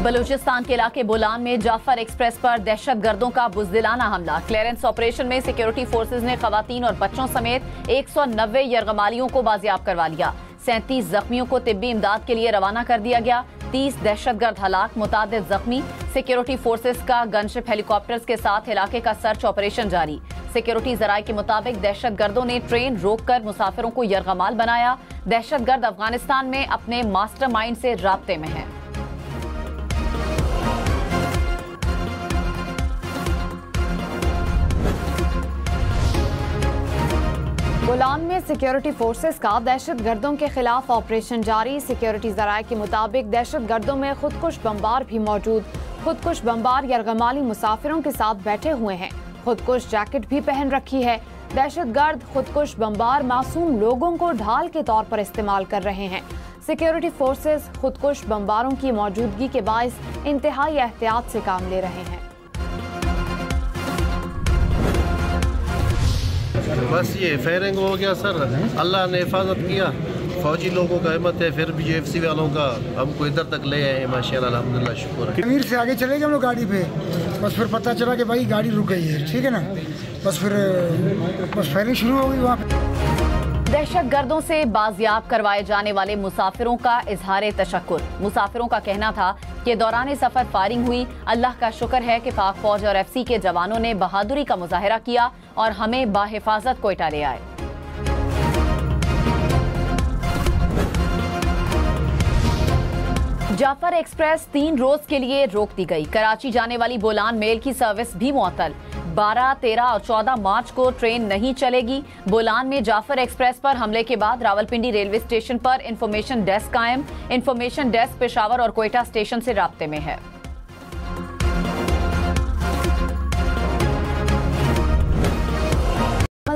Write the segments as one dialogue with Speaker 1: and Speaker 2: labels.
Speaker 1: बलूचिस्तान के इलाके बोलान में जाफर एक्सप्रेस पर दहशतगर्दों का बुज़दिलाना हमला। क्लियरेंस ऑपरेशन में सिक्योरिटी फोर्सेज ने खवातीन और बच्चों समेत 190 यरगमालियों को बाजियाब करवा लिया। 37 जख्मियों को तिब्बी इमदाद के लिए रवाना कर दिया गया। 30 दहशतगर्द हलाक, मुतादिद जख्मी। सिक्योरिटी फोर्सेज का गनशिप हेलीकॉप्टर्स के साथ इलाके का सर्च ऑपरेशन जारी। सिक्योरिटी जराये के मुताबिक दहशतगर्दों ने ट्रेन रोककर मुसाफिरों को यरगमाल बनाया। दहशतगर्द अफगानिस्तान में अपने मास्टरमाइंड से राब्ते में हैं। बोलान में सिक्योरिटी फोर्सेस का दहशतगर्दों के खिलाफ ऑपरेशन जारी। सिक्योरिटी जराये के मुताबिक दहशतगर्दों में खुदकुश बमबार भी मौजूद। खुदकुश बमबार यरगमाली मुसाफिरों के साथ बैठे हुए हैं। खुदकुश जैकेट भी पहन रखी है। दहशतगर्द खुदकुश बमबार मासूम लोगों को ढाल के तौर पर इस्तेमाल कर रहे हैं। सिक्योरिटी फोर्सेस खुदकुश बमबारों की मौजूदगी के बायस इंतहाई एहतियात से काम ले रहे हैं।
Speaker 2: बस ये फायरिंग हो गया सर, अल्लाह ने हिफाजत किया। फौजी लोगों का हिम्मत है, फिर भी JFC वालों का हमको इधर तक ले आए माशाल्लाह, अल्हम्दुलिल्लाह, शुक्र है।
Speaker 3: अमीर से आगे चले गए हम लोग गाड़ी पे, बस फिर पता चला कि भाई गाड़ी रुक गई है, ठीक है ना, बस फिर फायरिंग शुरू हो गई वहाँ पे।
Speaker 1: दहशतगर्दों से बाजियाब करवाए जाने वाले मुसाफिरों का इजहार तशक्कुर। मुसाफिरों का कहना था कि दौरान सफर फायरिंग हुई। अल्लाह का शुक्र है कि पाक फौज और FC के जवानों ने बहादुरी का मुजाहिरा किया और हमें बाहिफाजत कोयटा ले आए। जाफर एक्सप्रेस 3 रोज के लिए रोक दी गई। कराची जाने वाली बोलान मेल की सर्विस भी मुअत्तल। 12, 13 और 14 मार्च को ट्रेन नहीं चलेगी। बोलान में जाफर एक्सप्रेस पर हमले के बाद रावलपिंडी रेलवे स्टेशन पर इंफॉर्मेशन डेस्क कायम। इंफॉर्मेशन डेस्क पेशावर और कोयटा स्टेशन से राब्ते में है।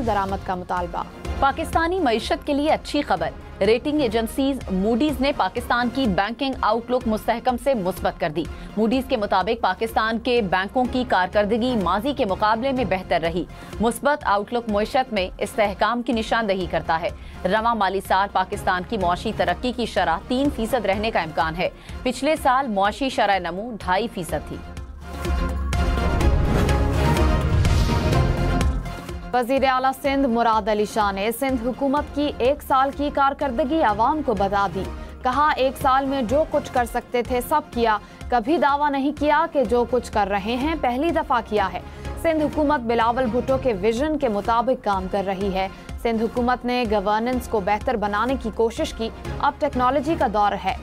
Speaker 1: दरामद का मुतालबा। पाकिस्तानी मईशत के लिए अच्छी खबर। रेटिंग एजेंसीज मूडीज ने पाकिस्तान की बैंकिंग आउटलुक मुस्तहकम से मुस्बत कर दी। मूडीज के मुताबिक पाकिस्तान के बैंकों की कारकर्दगी माजी के मुकाबले में बेहतर रही। मुस्बत आउटलुक मईशत में इस्तेहकाम की निशानदही करता है। रवां माली साल पाकिस्तान की मुआशी तरक्की की शरह 3% रहने का इम्कान है। पिछले साल मुआशी शरह नमू 2.5% थी। वज़ीर आला सिंध मुराद अली शाह ने सिंध हुकूमत की 1 साल की कारकर्दगी आवाम को बता दी। कहा 1 साल में जो कुछ कर सकते थे सब किया। कभी दावा नहीं किया कि जो कुछ कर रहे हैं पहली दफा किया है। सिंध हुकूमत बिलावल भुट्टो के विजन के मुताबिक काम कर रही है। सिंध हुकूमत ने गवर्नेंस को बेहतर बनाने की कोशिश की। अब टेक्नोलॉजी का दौर है,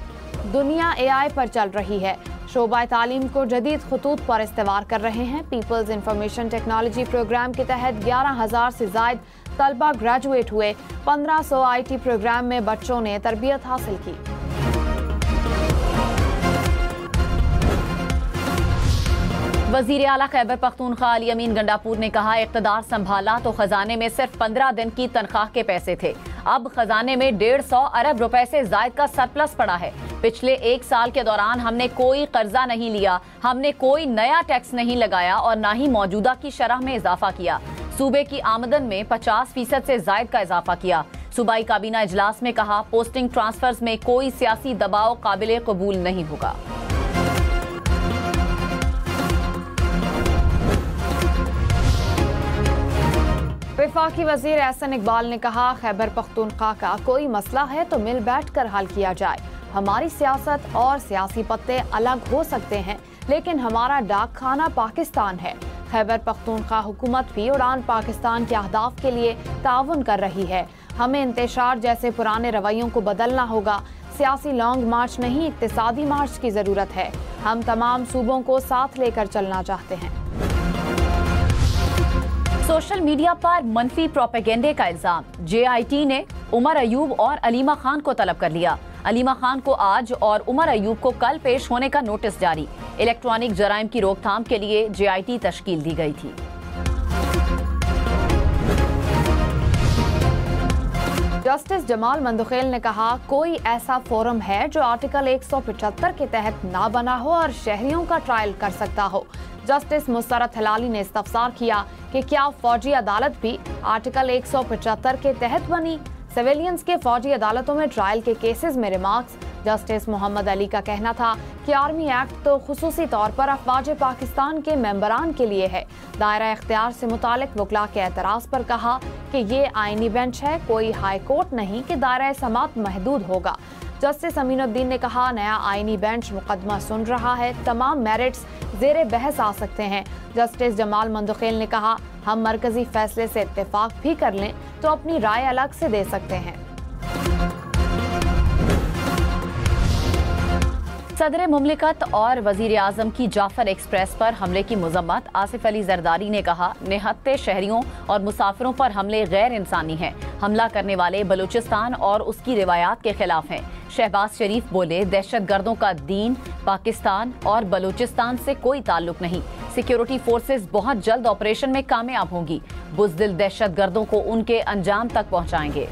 Speaker 1: दुनिया AI पर चल रही है। शोबा तालीम को जदीद खतूत पर इस्तेवार कर रहे हैं। पीपल्स इंफॉर्मेशन टेक्नोलॉजी प्रोग्राम के तहत 11,000 से जायद तलबा ग्रेजुएट हुए। 1500 IT प्रोग्राम में बच्चों ने तरबियत हासिल की। वज़ीर आला खैबर पख्तूनख्वा अली अमीन गंडापुर ने कहा, इक़्तिदार संभाला तो खजाने में सिर्फ 15 दिन की तनख्वाह के पैसे थे। अब खजाने में 150 अरब रुपए से जायद का सरप्लस पड़ा है। पिछले 1 साल के दौरान हमने कोई कर्जा नहीं लिया, हमने कोई नया टैक्स नहीं लगाया और न ही मौजूदा की शरह में इजाफा किया। सूबे की आमदन में 50% से जायद का इजाफा किया। सूबाई काबीना इजलास में कहा, पोस्टिंग ट्रांसफर्स में कोई सियासी दबाव काबिल कबूल नहीं होगा। वफाकी वजीर एहसन इकबाल ने कहा, खैबर पख्तूनख्वा का कोई मसला है तो मिल बैठ कर हल किया जाए। हमारी सियासत और सियासी पत्ते अलग हो सकते हैं, लेकिन हमारा डाक खाना पाकिस्तान है। खैबर पख्तूनख्वा हुकूमत भी उड़ान पाकिस्तान के अहदाफ के लिए ताउन कर रही है। हमें इंतशार जैसे पुराने रवैयों को बदलना होगा। सियासी लॉन्ग मार्च नहीं, इक्तिसादी मार्च की जरूरत है। हम तमाम सूबों को साथ लेकर चलना चाहते हैं। सोशल मीडिया पर मनफी प्रोपेगेंडे का इल्जाम। JIT ने उमर अयूब और अलीमा खान को तलब कर लिया। अलीमा खान को आज और उमर अयूब को कल पेश होने का नोटिस जारी। इलेक्ट्रॉनिक जराइम की रोकथाम के लिए JIT तश्कील दी गई थी। जस्टिस जमाल मंदखेल ने कहा, कोई ऐसा फोरम है जो आर्टिकल 175 के तहत ना बना हो और शहरियों का ट्रायल कर सकता हो। जस्टिस मुसरत हलाली ने इस्तफसार किया कि क्या फौजी अदालत भी आर्टिकल 175 के तहत बनी। सिविलियंस के फौजी अदालतों में ट्रायल के केसेस में रिमार्क्स जस्टिस मोहम्मद अली का कहना था कि आर्मी एक्ट तो खुसूसी तौर पर अफवाज पाकिस्तान के मेंबरान के लिए है। दायरा इख्तियार से मुतालिक वकला के एतराज पर कहा कि ये आईनी बेंच है, कोई हाई कोर्ट नहीं कि दायरा समात महदूद होगा। जस्टिस अमीनुद्दीन ने कहा, नया आईनी बेंच मुकदमा सुन रहा है, तमाम मेरिट्स जेरे बहस आ सकते हैं। जस्टिस जमाल मंदखेल ने कहा, हम मरकजी फैसले से इत्तेफाक भी कर लें तो अपनी राय अलग से दे सकते हैं।
Speaker 4: सदर मुमलिकत और वजीर आजम की जाफर एक्सप्रेस पर हमले की मजम्मत। आसिफ अली जरदारी ने कहा, निहत्ते शहरियों और मुसाफिरों पर हमले गैर इंसानी हैं। हमला करने वाले बलूचिस्तान और उसकी रिवायात के खिलाफ हैं। शहबाज शरीफ बोले, दहशत गर्दों का दीन, पाकिस्तान और बलूचिस्तान से कोई ताल्लुक नहीं। सिक्योरिटी फोर्सेस बहुत जल्द ऑपरेशन में कामयाब होंगी। बुज़दिल दहशत गर्दों को उनके अंजाम तक पहुँचाएंगे।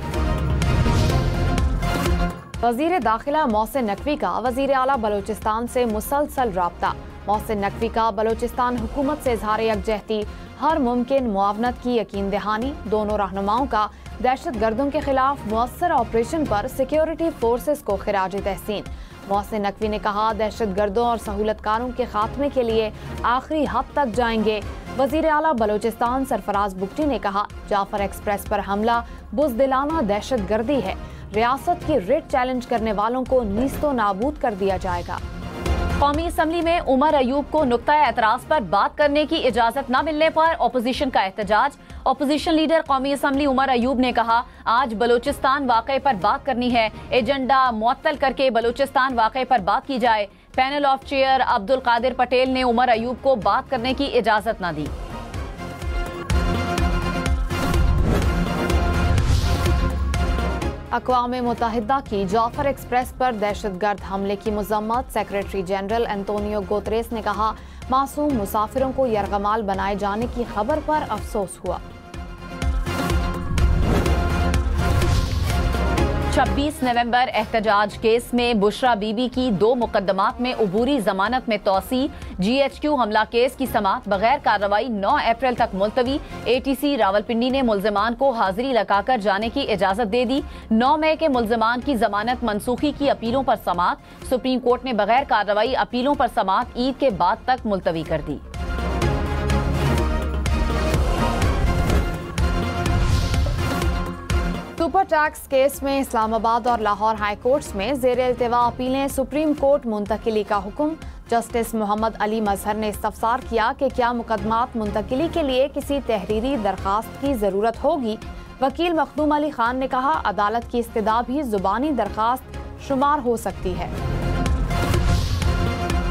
Speaker 1: वजीर दाखिला मोहसिन नकवी का वजीर आला बलूचिस्तान से मुसलसल राब्ता। मोहसिन नकवी का बलूचिस्तान हुकूमत से इजहार यकजहती, हर मुमकिन मुआवनत की यकीन दहानी। दोनों रहनुमाओं का दहशत गर्दों के खिलाफ मुअस्सर ऑपरेशन पर सिक्योरिटी फोर्सेस को खिराज तहसीन। मोहसिन नकवी ने कहा, दहशत गर्दों और सहूलतकारों के खात्मे के लिए आखिरी हद तक जाएंगे। वजीर आला बलूचिस्तान सरफराज बुगटी ने कहा, जाफर एक्सप्रेस पर हमला बुज़दिलाना दहशत गर्दी है। रियासत की रिट चैलेंज करने वालों को नीस्तो नाबूद कर दिया जाएगा।
Speaker 4: कौमी असम्बली में उमर अयूब को नुक्ता एतराज पर बात करने की इजाजत न मिलने पर अपोजिशन का एहतजाज। अपोजिशन लीडर कौमी असम्बली उमर अयूब ने कहा, आज बलूचिस्तान वाक़े पर बात करनी है, एजेंडा मुअत्तल करके बलूचिस्तान वाक़े पर बात की जाए। Panel of chair Abdul Qadir Patel ने उमर अयूब को बात करने की इजाजत न दी।
Speaker 1: अक़वाम मुत्तहिदा की जाफर एक्सप्रेस पर दहशतगर्द हमले की मज़म्मत। सेक्रेटरी जनरल एंटोनियो गुतरेस ने कहा, मासूम मुसाफिरों को यरगमाल बनाए जाने की खबर पर अफसोस हुआ।
Speaker 4: 26 नवंबर एहतजाज केस में बुशरा बीबी की 2 मुकदमात में उबूरी जमानत में तोसी। GHQ हमला केस की समात बगैर कार्रवाई 9 अप्रैल तक मुलतवी। ATC रावलपिंडी ने मुल्जिमान को हाजिरी लगाकर जाने की इजाजत दे दी। 9 मई के मुल्जिमान की जमानत मनसूखी की अपीलों पर समात। सुप्रीम कोर्ट ने बगैर कार्रवाई अपीलों पर समात ईद के बाद तक मुलतवी कर दी।
Speaker 1: सुपर टैक्स केस में इस्लामाबाद और लाहौर हाई कोर्ट्स में ज़ेर इल्तिवा अपीलें, सुप्रीम कोर्ट मुंतकिली का हुक्म। जस्टिस मोहम्मद अली मजहर ने इस्तफसार किया कि क्या मुकदमात मुंतकिली के लिए किसी तहरीरी दरखास्त की जरूरत होगी। वकील मखदूम अली खान ने कहा, अदालत की इस्तदा भी जुबानी दरखास्त शुमार हो सकती है।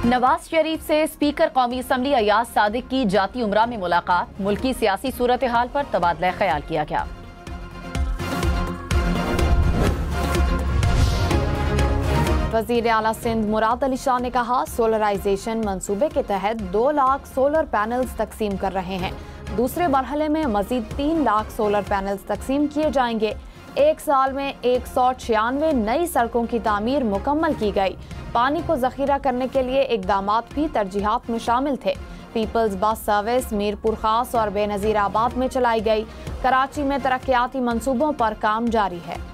Speaker 4: नवाज शरीफ से स्पीकर कौमी असम्बली अयाज सादिक की जाती उमरा में मुलाकात। मुल्की सियासी सूरत हाल पर तबादला ख्याल किया गया।
Speaker 1: वजीर आला सिंध मुराद अली शाह ने कहा, सोलराइजेशन मंसूबे के तहत 2 लाख सोलर पैनल्स तकसीम कर रहे हैं। दूसरे मरहले में मजीद 3 लाख सोलर पैनल्स तकसीम किए जाएंगे। 1 साल में 196 नई सड़कों की तामीर मुकम्मल की गई। पानी को जखीरा करने के लिए इकदामात भी तरजीहात में शामिल थे। पीपल्स बस सर्विस मीरपुर खास और बेनजीर आबाद में चलाई गई। कराची में तरक्याती मंसूबों पर काम जारी है।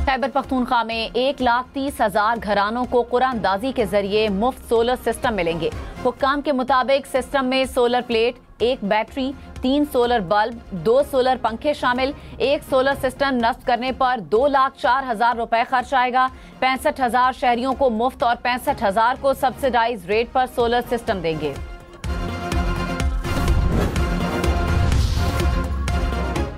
Speaker 4: खैबर पख्तूनख्वा में 1,30,000 घरानों को कुरानदाजी के जरिए मुफ्त सोलर सिस्टम मिलेंगे। हुक्काम के मुताबिक सिस्टम में solar plate, 1 battery, 3 solar bulb, 2 solar पंखे शामिल। एक सोलर सिस्टम नस्ब करने पर 2,04,000 रुपए खर्च आएगा। 65,000 शहरियों को मुफ्त और 65,000 को सब्सिडाइज रेट पर सोलर सिस्टम देंगे।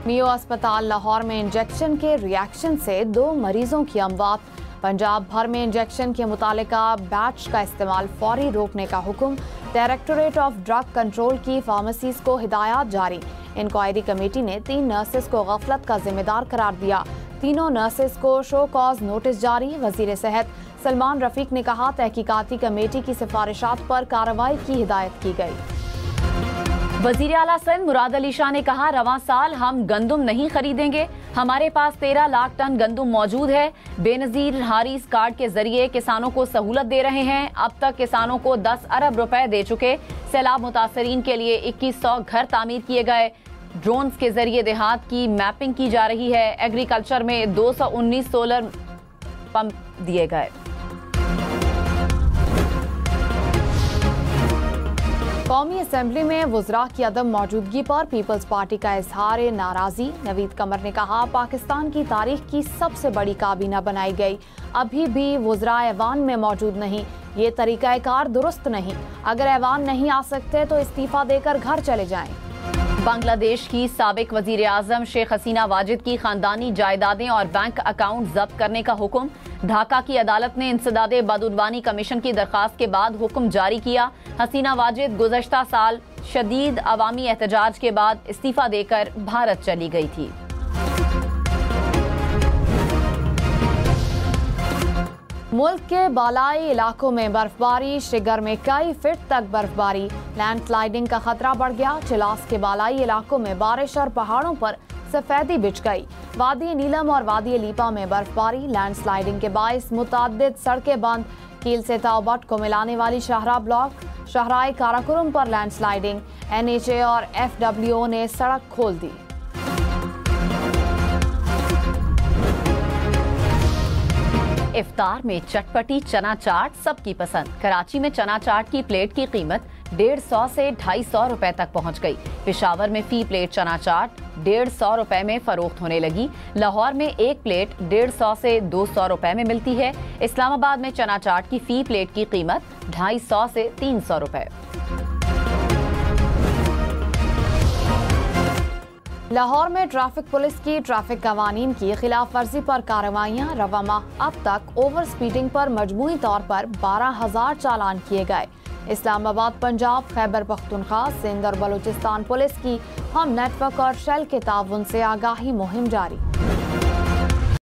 Speaker 1: मियो अस्पताल लाहौर में इंजेक्शन के रिएक्शन से 2 मरीजों की अमवात। पंजाब भर में इंजेक्शन के मुतालिका बैच का इस्तेमाल फौरी रोकने का हुक्म। डायरेक्टोरेट ऑफ ड्रग कंट्रोल की फार्मेसीज को हिदायत जारी। इंक्वायरी कमेटी ने 3 नर्सेस को गफलत का जिम्मेदार करार दिया। तीनों नर्सेस को शो कॉज नोटिस जारी। वजीर सेहत सलमान रफीक ने कहा, तहकीकाती कमेटी की सिफारिशात पर कार्रवाई की हिदायत की गई।
Speaker 4: वजीर आला सिंध मुराद अली शाह ने कहा, रवां साल हम गंदुम नहीं खरीदेंगे। हमारे पास 13 लाख टन गंदुम मौजूद है। बेनजीर हारिस कार्ड के जरिए किसानों को सहूलत दे रहे हैं। अब तक किसानों को 10 अरब रुपए दे चुके। सैलाब मुतासरीन के लिए 2100 घर तामीर किए गए। ड्रोन्स के जरिए देहात की मैपिंग की जा रही है। एग्रीकल्चर में 219 सोलर पंप दिए गए।
Speaker 1: कौमी असेंबली में वुज़रा की अदम मौजूदगी पर पीपल्स पार्टी का इजहार नाराजी। नवीद कमर ने कहा, पाकिस्तान की तारीख की सबसे बड़ी काबीना बनाई गई, अभी भी वुज़रा ऐवान में मौजूद नहीं। ये तरीक़ाकार दुरुस्त नहीं। अगर ऐवान नहीं आ सकते तो इस्तीफा देकर घर चले जाएं।
Speaker 4: बांग्लादेश की साबिक वजीर आजम शेख हसीना वाजिद की खानदानी जायदादें और बैंक अकाउंट जब्त करने का हुक्म। ढाका की अदालत ने इंसदादे बदउनवानी कमीशन की दरखास्त के बाद हुक्म जारी किया। हसीना वाजिद गुज़श्ता साल शदीद अवामी एहतजाज के बाद इस्तीफा देकर भारत चली गई थी।
Speaker 1: मुल्क के बालाई इलाकों में बर्फबारी। श्रीगर में कई फीट तक बर्फबारी। लैंडस्लाइडिंग का खतरा बढ़ गया। चिलास के बालाई इलाकों में बारिश और पहाड़ों पर सफेदी बिछ गई। वादी नीलम और वादी लीपा में बर्फबारी। लैंडस्लाइडिंग के बायस मुताद्दिद सड़कें बंद। कील से ताओबट को मिलाने वाली शाहरा ब्लॉक। शाहराए काराकोरम पर लैंडस्लाइडिंग। NHA और FWO ने सड़क खोल दी।
Speaker 4: इफ्तार में चटपटी चना चाट सबकी पसंद। कराची में चना चाट की प्लेट की कीमत 150 से 250 रुपए तक पहुंच गई। पेशावर में फी प्लेट चना चाट 150 रुपए में फरोख्त होने लगी। लाहौर में एक प्लेट 150 से 200 रुपए में मिलती है। इस्लामाबाद में चना चाट की फी प्लेट की कीमत 250 से 300 रुपए।
Speaker 1: लाहौर में ट्रैफिक पुलिस की ट्रैफिक कवानीन की खिलाफ वर्जी पर कार्रवाइयां। रवा माह अब तक ओवर स्पीडिंग पर मजमूई तौर पर 12,000 चालान किए गए। इस्लामाबाद, पंजाब, खैबर पख्तूनख्वा, सिंध और बलूचिस्तान पुलिस की हम नेटवर्क और शेल के ताउन से आगाही मुहिम जारी।